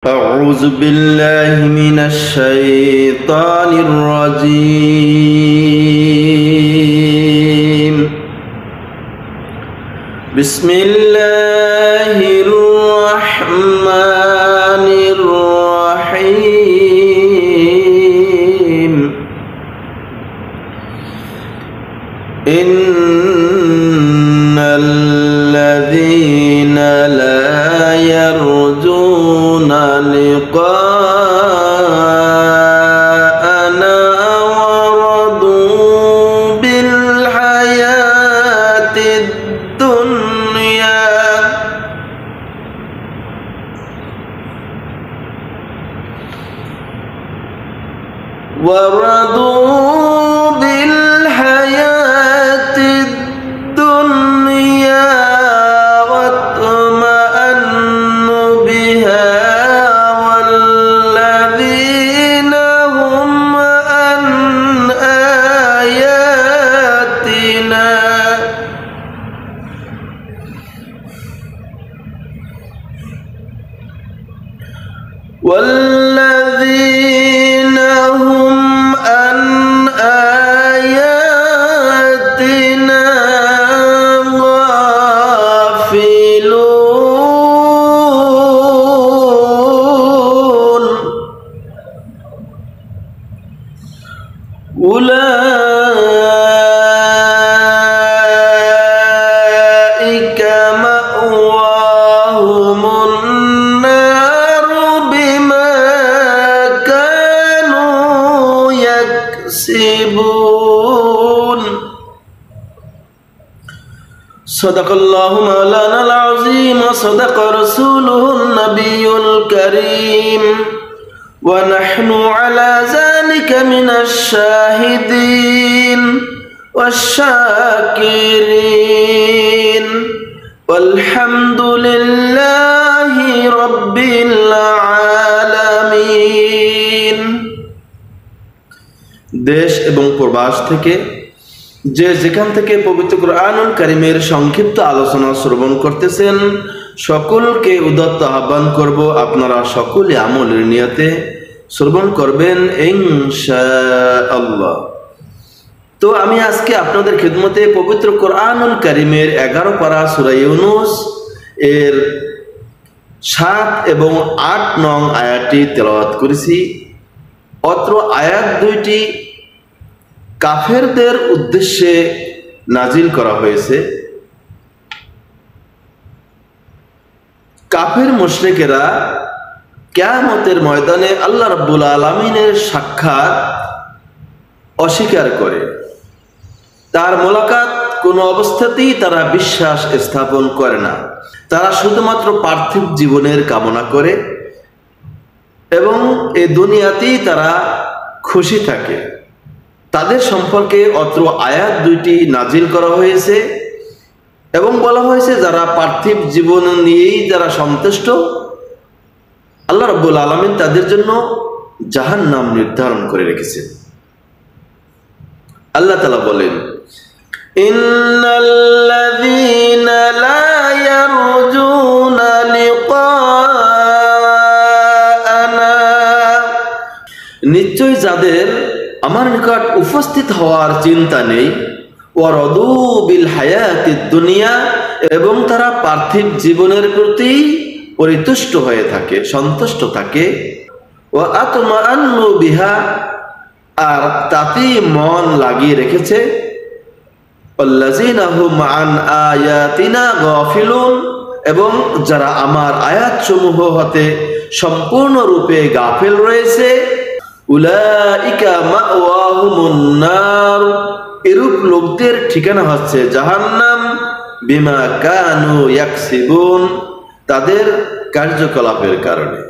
أعوذ بالله من الشيطان الرجيم. بسم الله الرحمن الرحيم. إن الذين لا يرجون لقاءنا ورضوا بالحياة الدنيا واطمأنوا بها والذين هم عن آياتنا غافلون. أولئك مأواهم النار بما كانوا يكسبون. صدق الله مولانا العظيم وصدق رسوله النبي الكريم ونحن على ذلك من الشاهدين والشاكرين والحمد لله رب العالمين. দেশ এবং প্রবাস থেকে যে যেখান থেকে পবিত্র কুরআনুল কারীমের সংক্ষিপ্ত আলোচনা শ্রবণ করতেছেন সকলকে উদাত্ত আহ্বান করব আপনারা সকলে আমলের নিয়তে শ্রবণ করবেন ইনশাআল্লাহ। তো আমি আজকে আপনাদের খিদমতে পবিত্র কুরআনুল কারীমের 11 পারা সূরা ইউনূস এর 7 এবং 8 নং আয়াতটি তেলাওয়াত করেছি। অত্র আয়াত দুইটি কাফেরদের উদ্দেশ্যে নাজিল করা হয়েছে। কাফের মুশরিকেরা কিয়ামতের ময়দানে আল্লাহ রাব্বুল আলামিনের সাক্ষাৎ অস্বীকার করে, তার মোলাকাত কোনো অবস্থাতেই তারা বিশ্বাস স্থাপন করে না। তারা শুধুমাত্র পার্থিব জীবনের কামনা করে এবং এই দুনিয়াতেই তারা খুশি থাকে। তাদের সম্পর্কে অত্র আয়াত দুইটি নাজিল করা হয়েছে এবং বলা হয়েছে যারা পার্থিব জীবন নিয়েই যারা সন্তুষ্ট আল্লাহ রাব্বুল আলামিন তাদের জন্য জাহান্নাম নির্ধারণ করে রেখেছেন। আল্লাহ তাআলা বলেন, ইন্নাল্লাযীনা লা ইয়ারজুনা লিকাআনা, নিশ্চয় যাদের আমার নিকট উপস্থিত হওয়ার চিন্তা নেই, ওয়ারাদু বিল হায়াতিদ দুনিয়া, এবং তারা পার্থিব জীবনের প্রতি পরিতুষ্ট হয়ে থাকে, সন্তুষ্ট থাকে, ওয়া আতমাআন্নু বিহা, আর তাতেই মন লাগিয়ে রেখেছে, ওয়াল্লাযীনা হুম আন আয়াতিনা গাফিলুন, এবং যারা আমার আয়াতসমূহ হতে সম্পূর্ণরূপে গাফিল রয়েছে, উলাইকা মাওয়াহুমুন নার, এরূপ লোকদের ঠিকানা হচ্ছে জাহান্নাম, বিমা কানু ইয়াকসিবুন, তাদের কার্যকলাপের কারণে।